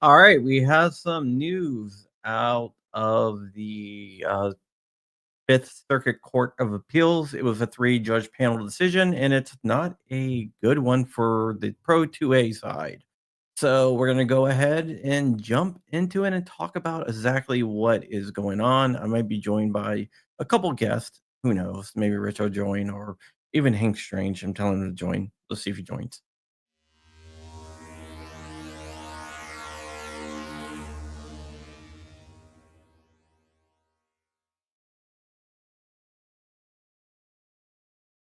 All right, we have some news out of the Fifth Circuit Court of Appeals. It was a three-judge panel decision, and it's not a good one for the Pro 2A side. So we're going to go ahead and jump into it and talk about exactly what is going on. I might be joined by a couple guests. Who knows? Maybe Rich will join, or even Hank Strange. I'm telling him to join. Let's see if he joins.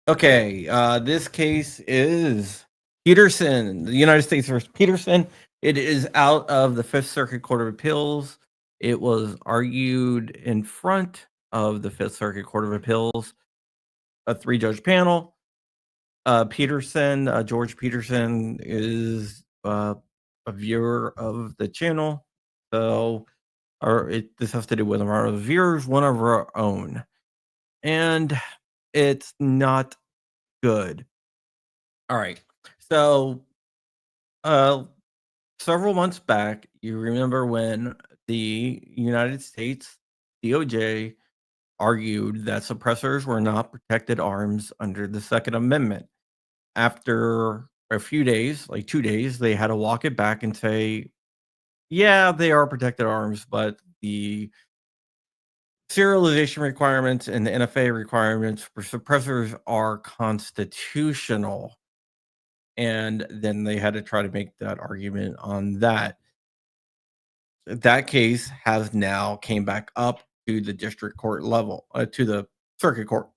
Okay, this case is Peterson, the United States versus Peterson. It is out of the Fifth Circuit Court of Appeals. It was argued in front of the Fifth Circuit Court of Appeals, a three-judge panel. George Peterson is a viewer of the channel, so this has to do with our viewers, one of our own, and it's not good. All right. So, uh, several months back, you remember when the United States DOJ argued that suppressors were not protected arms under the Second Amendment. After a few days, like 2 days, they had to walk it back and say, yeah, they are protected arms, but the serialization requirements and the NFA requirements for suppressors are constitutional. And then they had to try to make that argument on that. That case has now came back up to the district court level, to the circuit court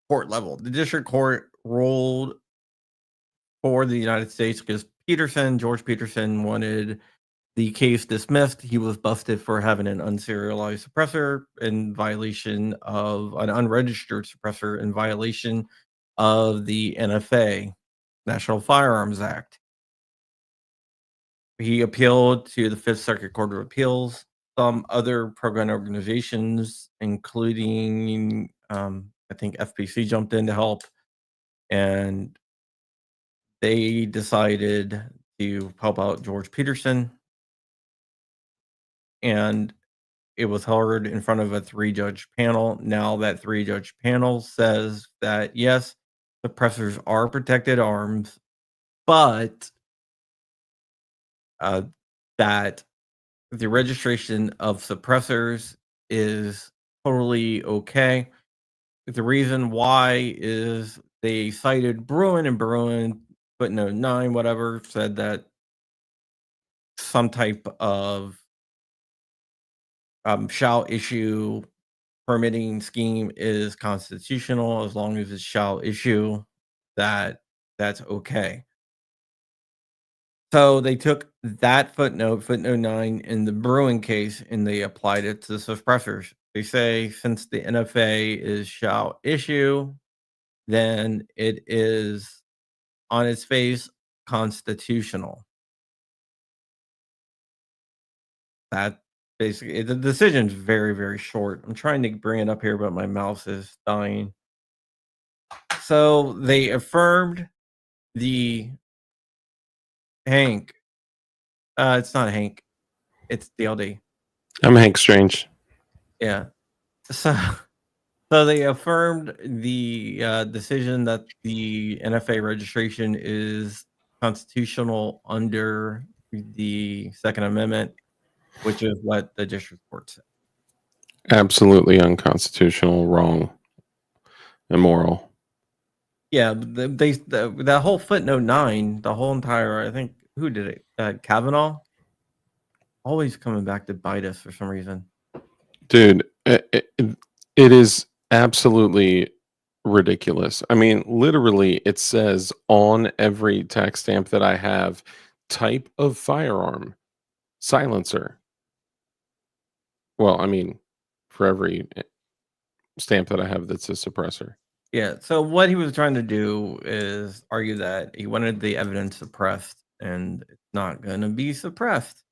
level. The district court ruled for the United States because George Peterson, wanted the case dismissed. He was busted for having an unserialized suppressor in violation of an unregistered suppressor in violation of the NFA, National Firearms Act. He appealed to the Fifth Circuit Court of Appeals. Some other pro-gun organizations, including I think FPC, jumped in to help, and they decided to help out George Peterson. And it was heard in front of a three-judge panel. Now that three-judge panel says that yes, suppressors are protected arms, but that the registration of suppressors is totally okay. The reason why is they cited Bruin, footnote 9, whatever, said that some type of shall issue permitting scheme is constitutional as long as it's shall issue, that's okay. So they took that footnote 9 in the Bruin case, and they applied it to the suppressors. They say since the NFA is shall issue, then it is on its face constitutional. That basically the decision's very, very short. I'm trying to bring it up here, but my mouse is dying. So they affirmed the Hank. It's not Hank. It's DLD. I'm Hank Strange. Yeah. So they affirmed the decision that the NFA registration is constitutional under the Second Amendment, which is what the district court said. Absolutely unconstitutional, wrong, immoral. Yeah, that whole footnote 9, the whole entire, I think, who did it? Kavanaugh? Always coming back to bite us for some reason. Dude, it is absolutely ridiculous. I mean, literally, it says on every tax stamp that I have, type of firearm, silencer. Well, I mean, for every stamp that I have that's a suppressor. Yeah, so what he was trying to do is argue that he wanted the evidence suppressed, and it's not going to be suppressed.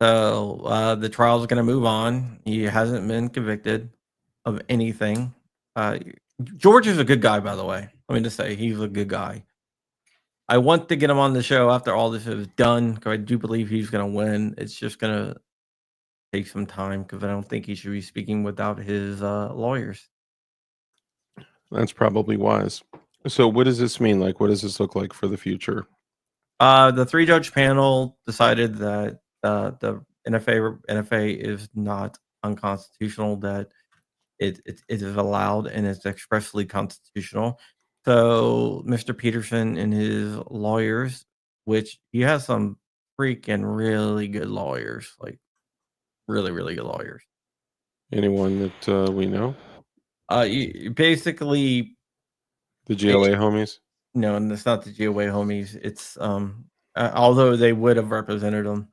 So the trial is going to move on. He hasn't been convicted of anything. George is a good guy, by the way. Let me just say, he's a good guy. I want to get him on the show after all this is done because I do believe he's going to win. It's just going to take some time because I don't think he should be speaking without his lawyers. That's probably wise. So what does this mean? Like, what does this look like for the future? The 3-judge panel decided that the NFA is not unconstitutional, that it is allowed and it's expressly constitutional. So Mr. Peterson and his lawyers, which he has some freaking really good lawyers, like really, really good lawyers. Anyone that we know? Basically, The GOA homies? no, and it's not the GOA homies. It's although they would have represented them,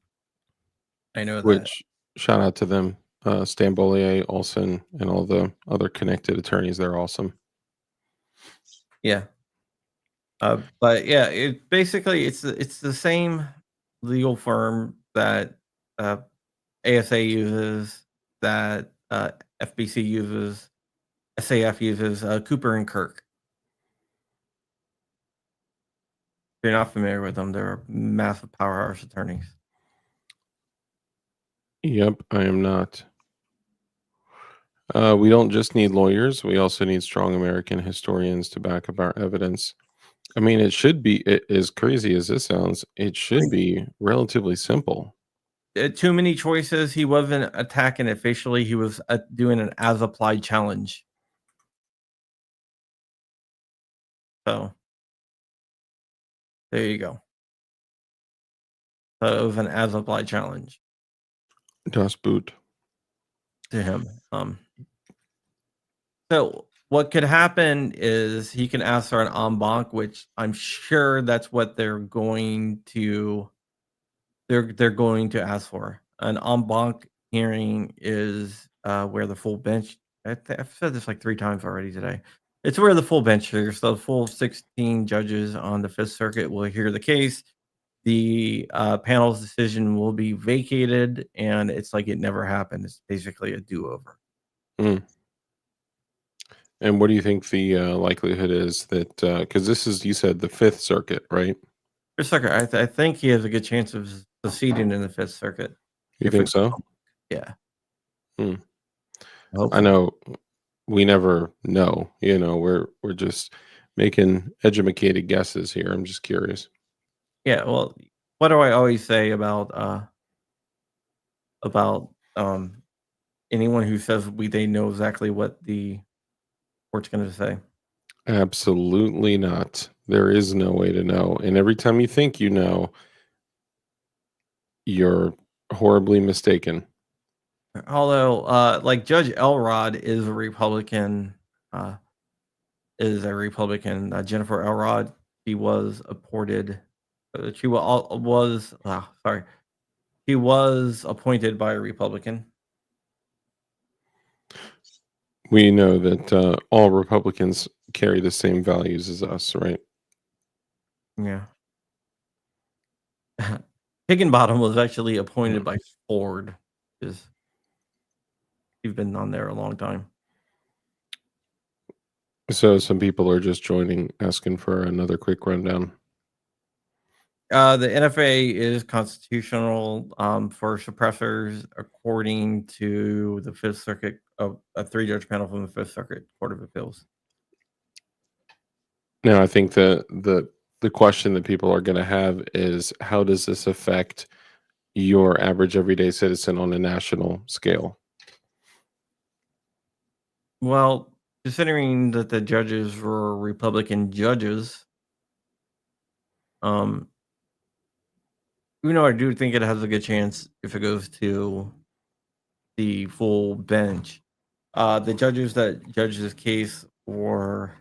I know that. Which shout out to them. Stan Bollier, Olson, and all the other connected attorneys. They're awesome. Yeah. But yeah, it basically it's the same legal firm that ASA uses, that FBC uses, SAF uses, Cooper and Kirk. If you're not familiar with them, they're massive powerhouse attorneys. Yep, I am not. We don't just need lawyers. We also need strong American historians to back up our evidence. I mean, it should be, as crazy as this sounds, it should be relatively simple. Too many choices. He wasn't attacking it facially. He was doing an as applied challenge. So there you go. So it was an as applied challenge Das Boot. to him. So what could happen is he can ask for an en banc, which I'm sure that's what they're going to ask for. An en banc hearing is where the full bench. I've said this like 3 times already today. It's where the full bench hears. So the full 16 judges on the Fifth Circuit will hear the case. The panel's decision will be vacated, and it's like it never happened. It's basically a do-over. Mm. And what do you think the likelihood is that, because this is, you said, the Fifth Circuit, right? Fifth Circuit, I think he has a good chance of succeeding in the Fifth Circuit. You think so? Yeah. Hmm. I I know we never know. You know, we're just making educated guesses here. I'm just curious. Yeah, well, what do I always say about anyone who says they know exactly what the court's going to say? Absolutely not. There is no way to know. And every time you think you know, you're horribly mistaken. Although, like Judge Elrod is a Republican, Jennifer Elrod, she was appointed. She he was appointed by a Republican. We know that all Republicans carry the same values as us, right? Yeah. Higginbottom was actually appointed by Ford. Is He's been on there a long time. So some people are just joining, asking for another quick rundown. The NFA is constitutional for suppressors, according to the Fifth Circuit, a 3-judge panel from the Fifth Circuit Court of Appeals. Now, I think the question that people are going to have is, how does this affect your average everyday citizen on a national scale? Well, considering that the judges were Republican judges, I do think it has a good chance if it goes to the full bench. The judges that judged this case were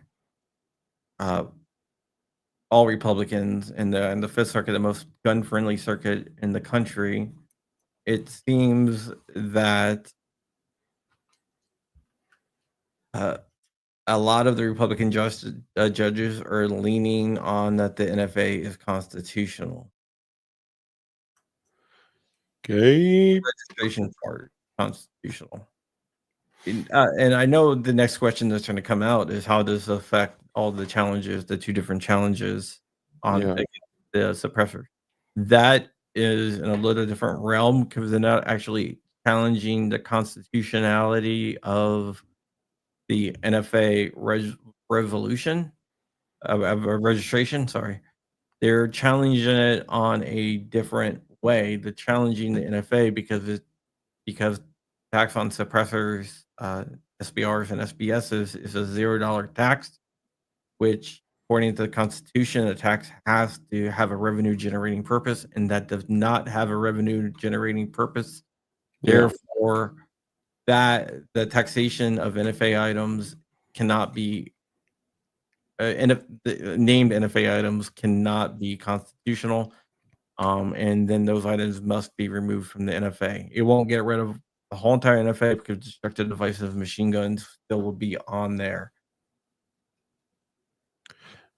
all Republicans in the Fifth Circuit, the most gun-friendly circuit in the country. It seems that a lot of the Republican judges are leaning on that the NFA is constitutional. Okay. Registration part constitutional. And I know the next question that's going to come out is how does it affect all the challenges, the 2 different challenges on Yeah. the suppressor. That is in a little different realm because they're not actually challenging the constitutionality of the NFA revolution of registration. Sorry, they're challenging it on a different way. They're challenging the NFA because tax on suppressors, SBRs and SBSs is a $0 tax, which according to the Constitution, a tax has to have a revenue generating purpose, and that does not have a revenue generating purpose. Yeah. Therefore, that the taxation of NFA items cannot be the named NFA items cannot be constitutional. And then those items must be removed from the NFA. It won't get rid of the whole entire NFA because destructive devices, machine guns still will be on there.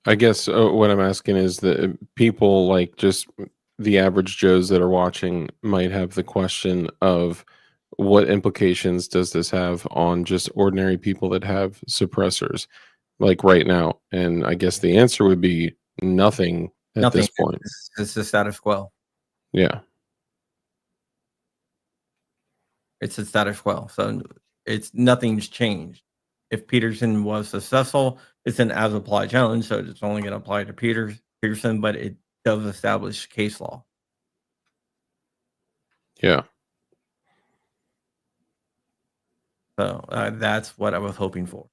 I guess what I'm asking is that people like just the average Joes that are watching might have the question of what implications does this have on just ordinary people that have suppressors like right now? And I guess the answer would be nothing at Nothing. this point. It's the status quo. Yeah. It's the status quo. So it's nothing's changed. If Peterson was successful, it's an as applied challenge, so it's only going to apply to Peterson, but it does establish case law. Yeah. So that's what I was hoping for.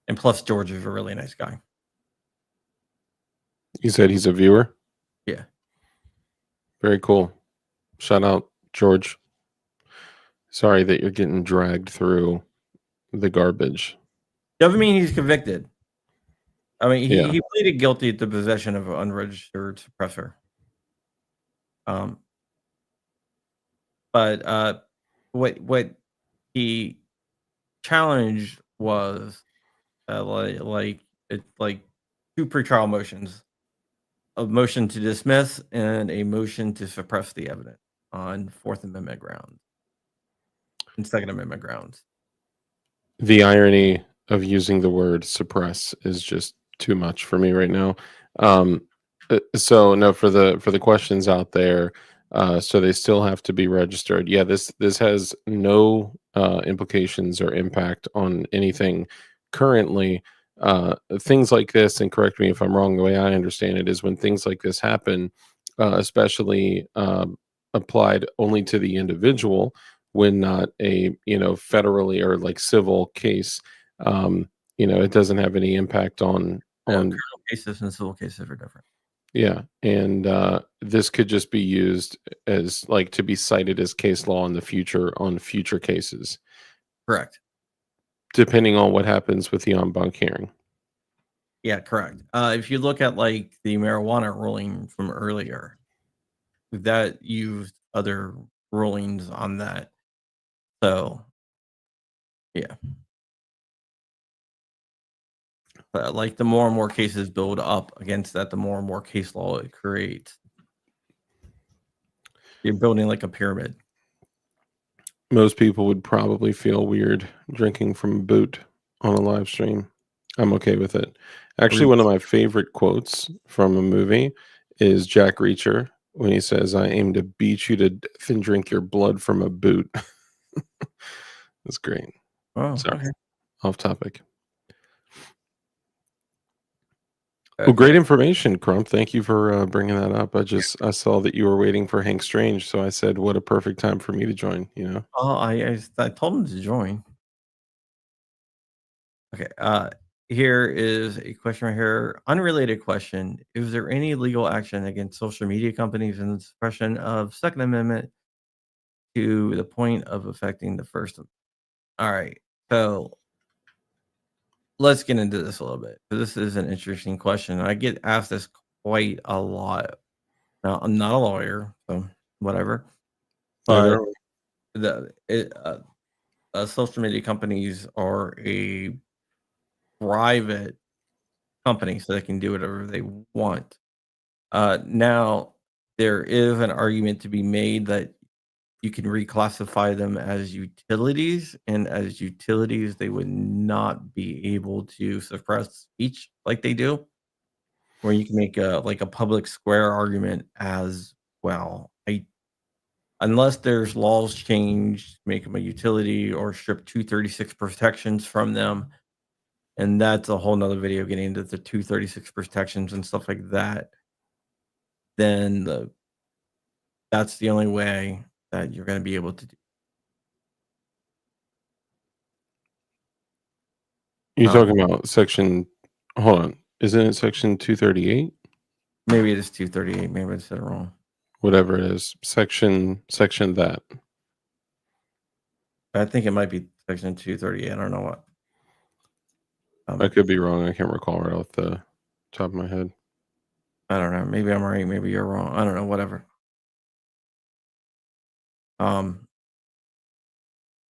And plus, George is a really nice guy. You said he's a viewer? Yeah. Very cool. Shout out, George. Sorry that you're getting dragged through the garbage. Doesn't mean he's convicted. I mean, Yeah. he pleaded guilty to possession of an unregistered suppressor. But what he challenged was it's like two pretrial motions: a motion to dismiss and a motion to suppress the evidence on Fourth Amendment grounds and Second Amendment grounds. The irony of using the word suppress is just too much for me right now. Um, so no, for the questions out there, so they still have to be registered. Yeah, this has no implications or impact on anything currently. Things like this, and correct me if I'm wrong. The way I understand it is when things like this happen, especially applied only to the individual when not a federally or like civil case, it doesn't have any impact on Criminal cases and civil cases are different. yeah. And this could just be used as like to be cited as case law in the future on future cases, Correct. depending on what happens with the en banc hearing. Yeah, correct. If you look at like the marijuana ruling from earlier, that used other rulings on that. So yeah. But like the more and more cases build up against that, the more and more case law it creates. You're building like a pyramid. Most people would probably feel weird drinking from a boot on a live stream. I'm okay with it. Actually, one of my favorite quotes from a movie is Jack Reacher when he says, "I aim to beat you to death and drink your blood from a boot." That's great. Oh, Sorry, okay. off topic. Well, great information, Crump. Thank you for bringing that up. I saw that you were waiting for Hank Strange, so I said, "What a perfect time for me to join." Oh, I told him to join. Okay. Here is a question right here. Unrelated question. Is there any legal action against social media companies in the suppression of Second Amendment to the point of affecting the First Amendment? All right. So let's get into this a little bit. This is an interesting question. I get asked this quite a lot. Now, I'm not a lawyer, so whatever. But Neither. social media companies are a private company, so they can do whatever they want. Now, there is an argument to be made that you can reclassify them as utilities, and as utilities, they would not be able to suppress speech like they do. where you can make a like a public square argument as well. Unless there's laws changed, make them a utility or strip 236 protections from them, and that's a whole nother video getting into the 236 protections and stuff like that. Then that's the only way that you're going to be able to do. You Um, talking about section? Hold on, isn't it section 238? Maybe it is 238. Maybe I said it wrong. Whatever it is, section that. I think it might be section 238. I don't know what. I could be wrong. I can't recall right off the top of my head. I don't know. Maybe I'm right. Maybe you're wrong. I don't know. Whatever.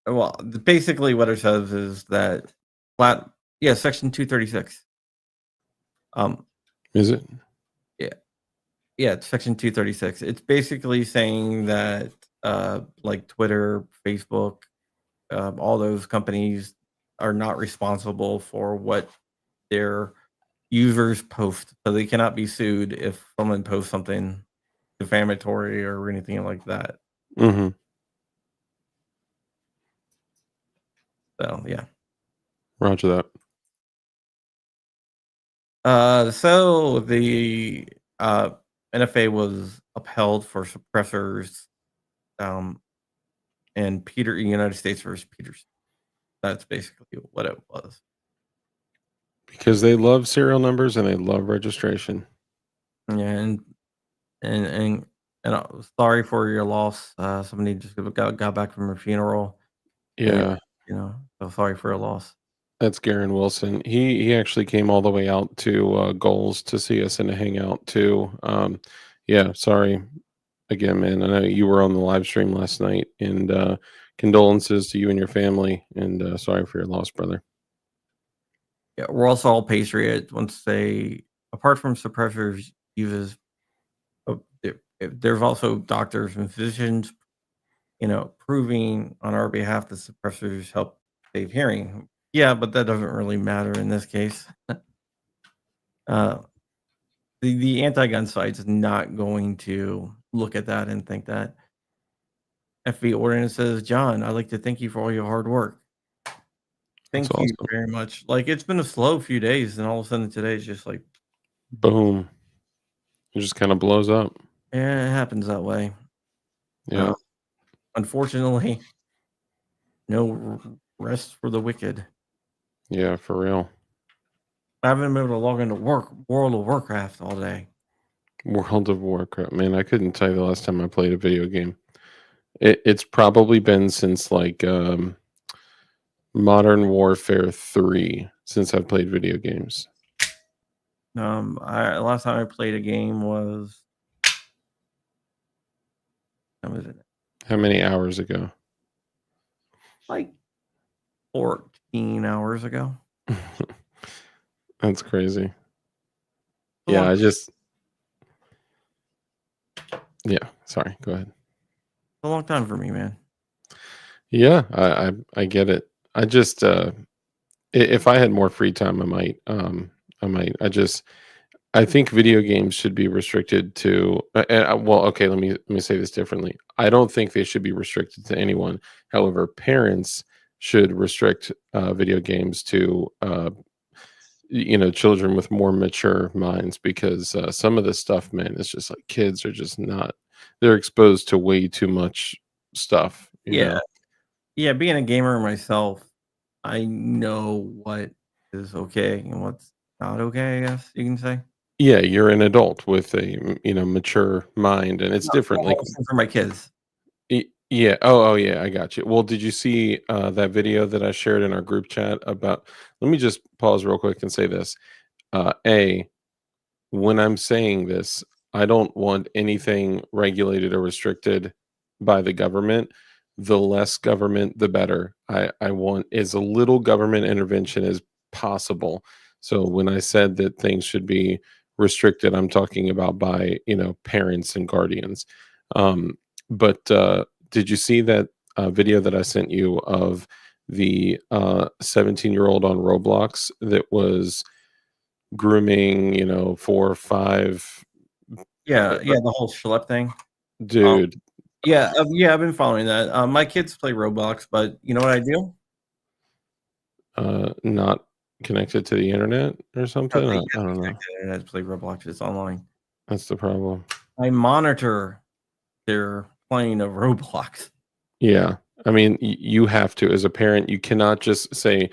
Well, basically what it says is that section 236. Is it? Yeah. Yeah, it's section 236. It's basically saying that like Twitter, Facebook, all those companies are not responsible for what their users post. So they cannot be sued if someone posts something defamatory or anything like that. Mm-hmm. So yeah. Roger that. So the NFA was upheld for suppressors, and United States versus Peters. That's basically what it was. Because they love serial numbers and they love registration. Yeah, and I was sorry for your loss. Somebody just got back from her funeral. Yeah, And, so sorry for your loss. that's Garen Wilson. He actually came all the way out to Goals to see us in a hangout too. Yeah, sorry again, man. I know you were on the live stream last night, and condolences to you and your family, and sorry for your loss, brother. Yeah, we're also all patriots. Once they, apart from suppressors, uses there's also doctors and physicians, proving on our behalf the suppressors help save hearing. Yeah, but that doesn't really matter in this case. uh, the anti-gun site is not going to look at that and think that FV ordinance says, John, I'd like to thank you for all your hard work. That's Thank you awesome. very much. Like, it's been a slow few days, and all of a sudden today is just like, Boom. It just kind of blows up. yeah, it happens that way. Yeah. Unfortunately, no rest for the wicked. Yeah, for real. I haven't been able to log into World of Warcraft all day. World of Warcraft. Man, I couldn't tell you the last time I played a video game. It's probably been since like Modern Warfare 3 since I've played video games. Last time I played a game was How many hours ago? like 14 hours ago. That's crazy. A Yeah, long, yeah, sorry, go ahead. a long time for me, man. Yeah, I get it. I just if I had more free time, I might. I think video games should be restricted to well, okay, let me say this differently. I don't think they should be restricted to anyone. However, parents should restrict video games to children with more mature minds, because some of this stuff, man, is just like kids are just not, they're exposed to way too much stuff, Yeah. Yeah, being a gamer myself, I know what is okay and what's not okay, I guess you can say. Yeah, you're an adult with a mature mind, and it's No, different. Like, for my kids. yeah, oh yeah, I got you. Well, did you see that video that I shared in our group chat about? Let me just pause real quick and say this. A, when I'm saying this, I don't want anything regulated or restricted by the government. The less government, the better. I want as little government intervention as possible. So when I said that things should be restricted, I'm talking about by parents and guardians. But did you see that video that I sent you of the 17-year-old on Roblox that was grooming, you know, 4 or 5, uh, Yeah, uh, yeah, the whole schlep thing. Um, dude, yeah, I've been following that. My kids play Roblox, but you know what I do? not connected to the internet or No, something? they I can't be don't know. connected to the internet to play Roblox, it's online. That's the problem. I monitor their playing of Roblox. Yeah. I mean, you have to as a parent, you cannot just say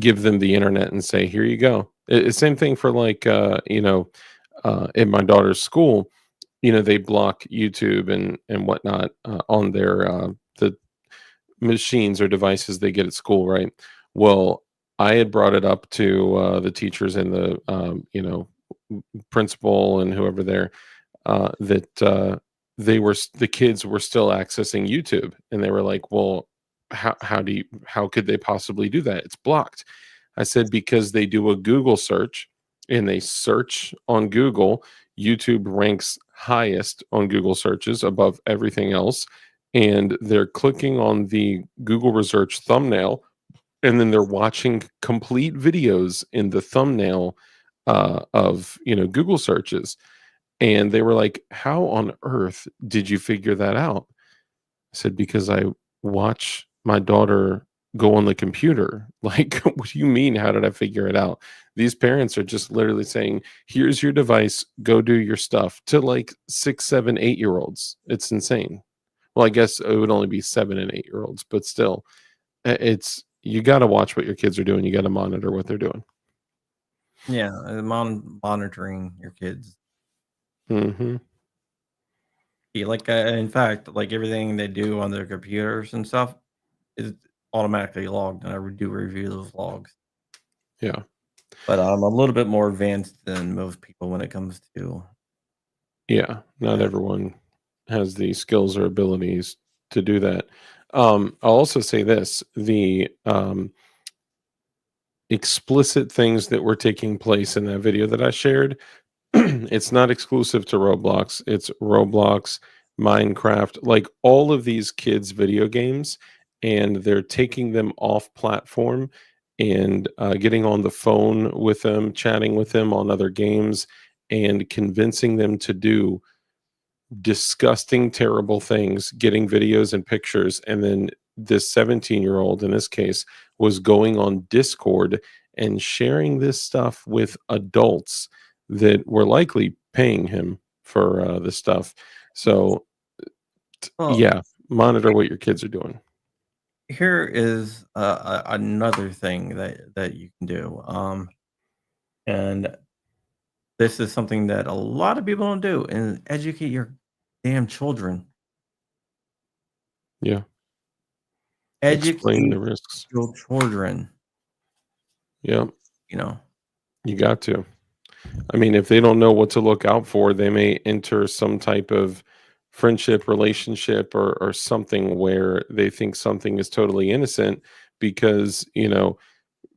give them the internet and say, "Here you go." Same thing for like, in my daughter's school, you know, they block YouTube and whatnot, on their, the machines or devices they get at school, right? Well, I had brought it up to, the teachers and the, principal and whoever there, that the kids were still accessing YouTube, and they were like, "Well, how could they possibly do that? It's blocked." I said, "Because they do a Google search and they search on Google. YouTube ranks highest on Google searches above everything else, and they're clicking on the Google research thumbnail, and then they're watching complete videos in the thumbnail of Google searches." And they were like, "How on earth did you figure that out?" I said, "Because I watch my daughter go on the computer." Like, what do you mean, how did I figure it out? These parents are just literally saying, "Here's your device, go do your stuff," to like 6, 7, 8 year olds. It's insane. Well, I guess it would only be 7 and 8 year olds, but still, it's you got to watch what your kids are doing. You got to monitor what they're doing. Yeah, monitoring your kids. Hmm. Yeah, like, in fact, like, everything they do on their computers and stuff is automatically logged, and I do review those logs. Yeah. But I'm a little bit more advanced than most people when it comes to Yeah, not that. everyone has the skills or abilities to do that. I'll also say this, the explicit things that were taking place in that video that I shared, it's not exclusive to Roblox. It's Roblox, Minecraft, like all of these kids' video games, and they're taking them off platform and getting on the phone with them, chatting with them on other games, and convincing them to do disgusting, terrible things, getting videos and pictures, and then this 17-year-old in this case was going on Discord and sharing this stuff with adults that were likely paying him for this stuff. So Well, yeah, monitor what your kids are doing. here is, another thing that you can do, and this is something that a lot of people don't do, and educate your damn children. Yeah, explain Educate the risks. your children, Yeah, you know? you got to. I mean, if they don't know what to look out for, they may enter some type of friendship, relationship, or something where they think something is totally innocent because,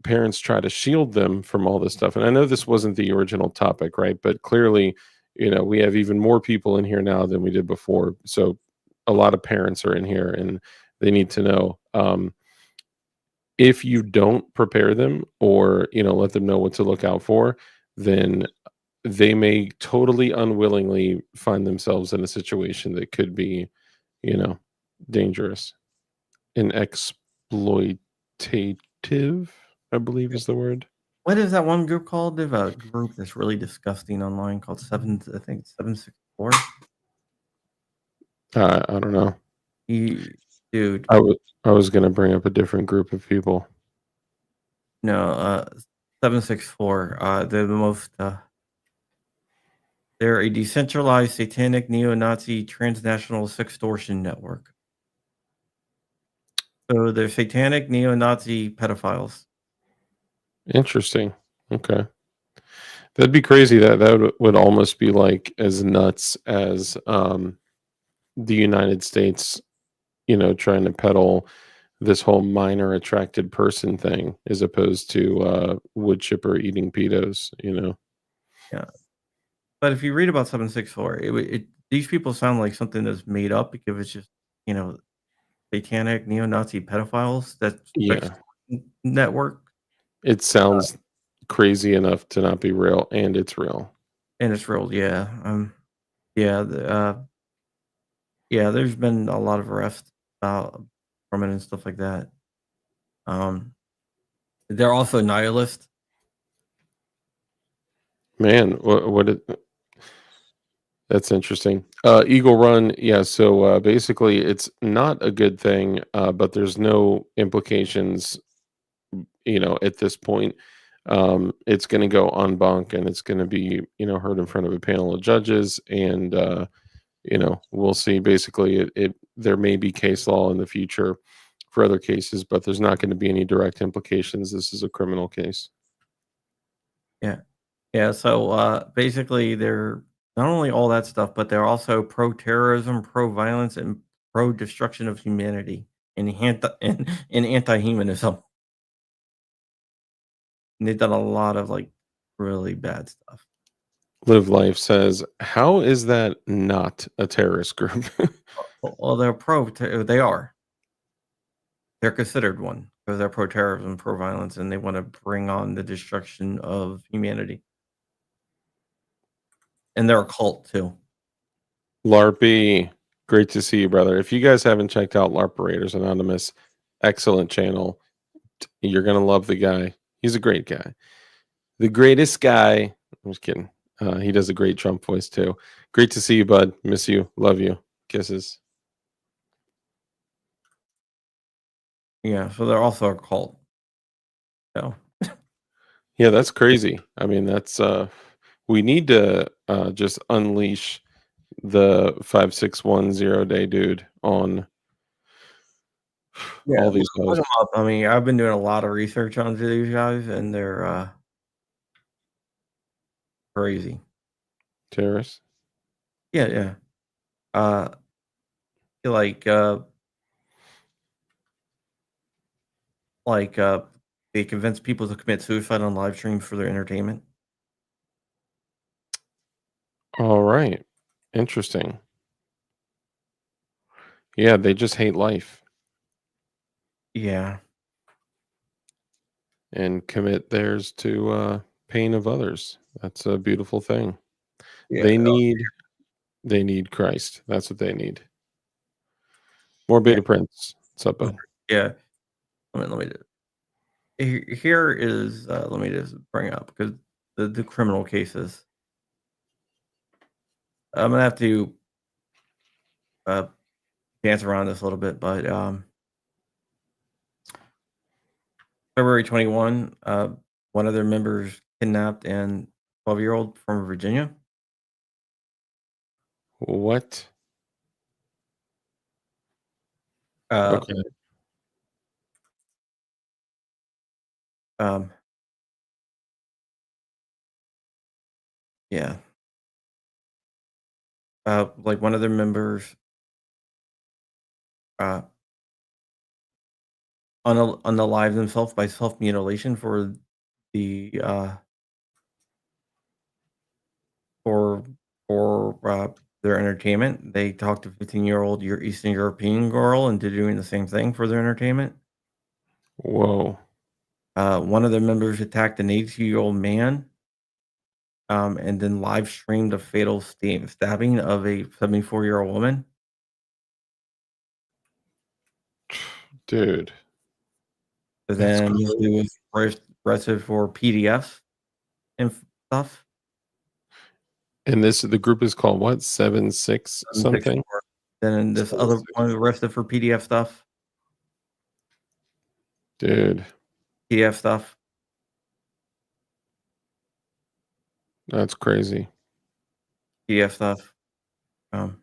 parents try to shield them from all this stuff. And I know this wasn't the original topic, right? But clearly, we have even more people in here now than we did before. So a lot of parents are in here and they need to know. If you don't prepare them or, let them know what to look out for, then they may totally unwillingly find themselves in a situation that could be, you know, dangerous and exploitative, I believe is the word. What is that one group called? They have a group that's really disgusting online called I think it's 764. I don't know. You dude, I was gonna bring up a different group of people. no, 764, they're the most, they're a decentralized satanic neo-Nazi transnational sextortion network. So they're satanic neo-Nazi pedophiles. Interesting. Okay. That'd be crazy. That would almost be like as nuts as the United States, trying to peddle this whole minor attracted person thing as opposed to wood chipper eating pedos. Yeah. But if you read about 764, these people sound like something that's made up because it's just, you know, satanic neo-Nazi pedophiles that sex Yeah. network. It Uh, sounds crazy enough to not be real, and it's real. and it's real. Yeah, yeah, yeah. There's been a lot of arrests from it and stuff like that. Um, they're also nihilists. Man, what that's interesting. Eagle Run, yeah. So basically, it's not a good thing, but there's no implications, at this point. It's going to go en banc, and it's going to be, heard in front of a panel of judges, and we'll see. Basically, it there may be case law in the future for other cases, but there's not going to be any direct implications. This is a criminal case. Yeah, yeah. So basically, they're not only all that stuff, but they're also pro-terrorism, pro-violence, and pro-destruction of humanity, and anti-humanism. And they've done a lot of like really bad stuff. Live Life says, "How is that not a terrorist group?" Well, they are. They're considered one because they're pro-terrorism, pro-violence, and they want to bring on the destruction of humanity. And they're a cult too. Larpy, great to see you, brother. If you guys haven't checked out Larperators Anonymous, excellent channel. You're gonna love the guy. He's a great guy. The greatest guy. I'm just kidding. He does a great Trump voice too. Great to see you, bud. Miss you. Love you. Kisses. Yeah, so they're also a cult. So Yeah, that's crazy. I mean, that's we need to just unleash the 5610 dude on yeah, all these look 'em posts. up. I mean, I've been doing a lot of research onto these guys, and they're crazy. Terrorists. Yeah, yeah. Uh, like uh, like they convince people to commit suicide on live streams for their entertainment. All right. Interesting. Yeah, they just hate life Yeah, and commit theirs to pain of others. That's a beautiful thing. yeah, They need they need Christ. That's what they need. More yeah, Beta Prince. What's up, bud? yeah. Here is let me just bring up because the criminal cases. I'm gonna have to uh, dance around this a little bit, but February 21, one of their members kidnapped and 12-year-old from Virginia. What? Uh, Okay. um, yeah, like one of their members uh, unalived himself by self mutilation for the for their entertainment. They talked to 15-year-old Eastern European girl into doing the same thing for their entertainment. Whoa. One of their members attacked an 82-year-old man, and then live streamed a fatal stabbing of a 74-year-old woman. Dude. But That's then crazy. he was arrested for PDFs and stuff. And the group is called what? 7 6 something? 764. Then this other one 764. arrested for PDF stuff. Dude, PDF stuff. that's crazy. PDF stuff. Um,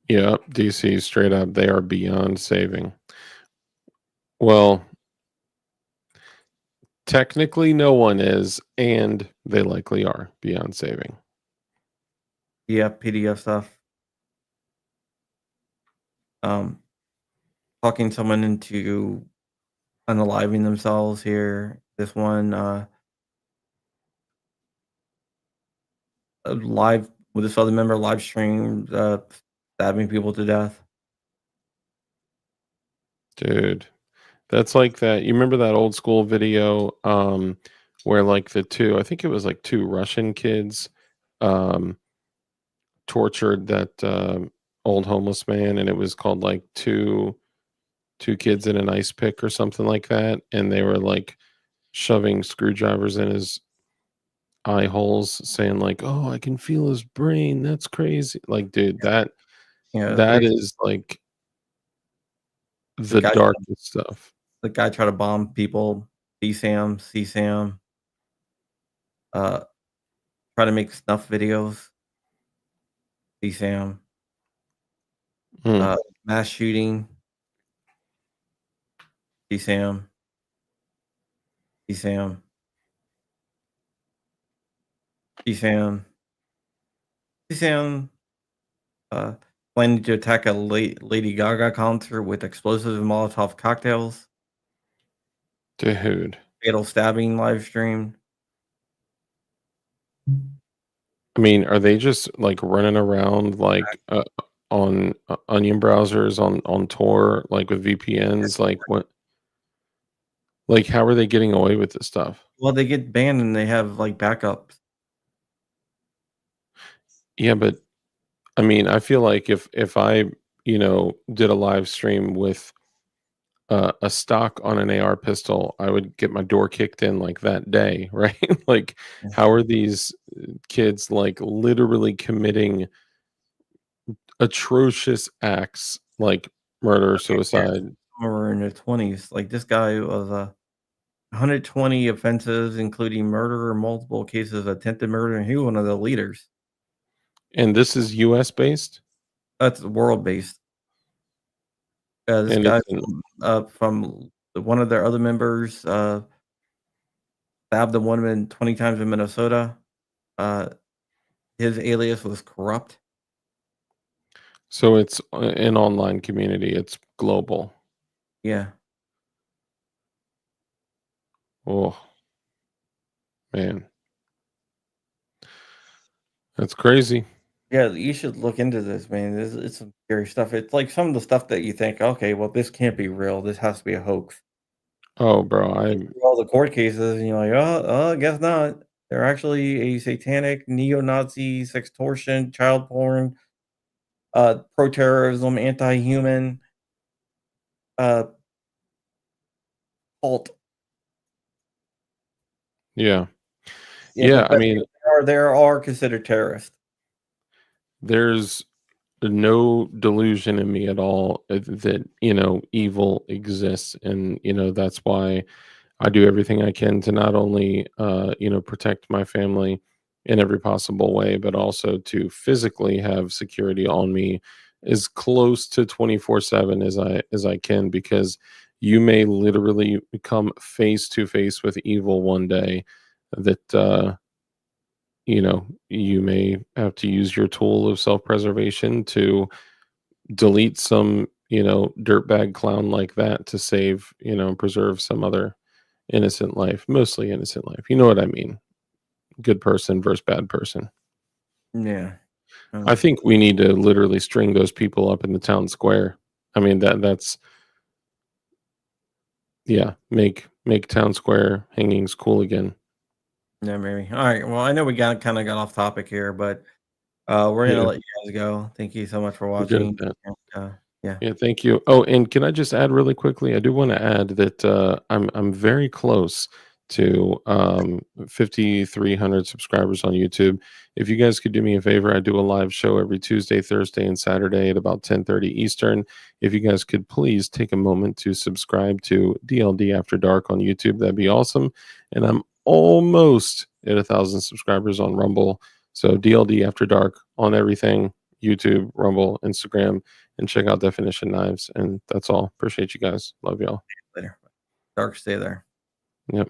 Yeah, DC straight up, they are beyond saving. Well, technically no one is, and they likely are beyond saving. PDF stuff. Um, talking someone into unaliving themselves here. This one, live with this other member live streamed stabbing people to death. Dude, That's like that. You remember that old school video where like the two, I think it was like two Russian kids um tortured that old homeless man, and it was called like two kids in an ice pick or something like that, and they were like shoving screwdrivers in his eye holes saying like, "Oh, I can feel his brain. That's crazy." Like, dude, that Basically is like the the guy darkest stuff. tried to bomb people, CSAM, uh, try to make snuff videos, CSAM, Mm. mass shooting, CSAM, CSAM, CSAM, CSAM, uh, planning to attack a Lady Gaga concert with explosives and Molotov cocktails, Dude. fatal stabbing live stream. I mean, are they just like running around like on onion browsers on Tor like with VPNs? Like what? Like how are they getting away with this stuff? Well, they get banned and they have, like, backups. Yeah, but I mean, I feel like if I, did a live stream with a stock on an AR pistol, I would get my door kicked in like that day, right? Like, Yeah. how are these kids like literally committing atrocious acts like murder, Yeah, suicide? some are in their 20s. Like, this guy was, 120 offenses, including murder and multiple cases of attempted murder, and he was one of the leaders. And this is US based, That's world-based. This and guy it's in, from one of their other members, stabbed a woman 20 times in Minnesota. Uh, his alias was Corrupt. so it's an online community. It's global. Yeah. Oh man, that's crazy. Yeah, you should look into this, man. It's some scary stuff. It's like some of the stuff that you think, "Okay, well, this can't be real. This has to be a hoax." Oh, bro, Get through all the court cases, and you're like, I guess not. They're actually a satanic, neo-Nazi, sextortion, child porn, pro-terrorism, anti-human, uh, cult. yeah, Yeah, yeah. but I mean, there are considered terrorists. there's no delusion in me at all that evil exists, and that's why I do everything I can to not only protect my family in every possible way, but also to physically have security on me as close to 24/7 as I can, because you may literally come face to face with evil one day that you may have to use your tool of self-preservation to delete some, dirtbag clown like that to save, and preserve some other innocent life, mostly innocent life. You know what I mean? Good person versus bad person. Yeah. I Um, think we need to literally string those people up in the town square. I mean that's yeah, make town square hangings cool again. yeah, maybe. All right. Well, I know we got off topic here, but we're gonna Yeah, let you guys go. Thank you so much for we're good at watching. that. And, yeah. Yeah, thank you. Oh, and can I just add really quickly? I do want to add that I'm very close to 5,300 subscribers on YouTube. If you guys could do me a favor, I do a live show every Tuesday, Thursday, and Saturday at about 10:30 Eastern. If you guys could please take a moment to subscribe to DLD After Dark on YouTube, that'd be awesome. And I'm almost at 1,000 subscribers on Rumble. So DLD After Dark on everything: YouTube, Rumble, Instagram, and check out Definition Knives. And that's all. Appreciate you guys. Love y'all. Later. Dark, stay there. Yep.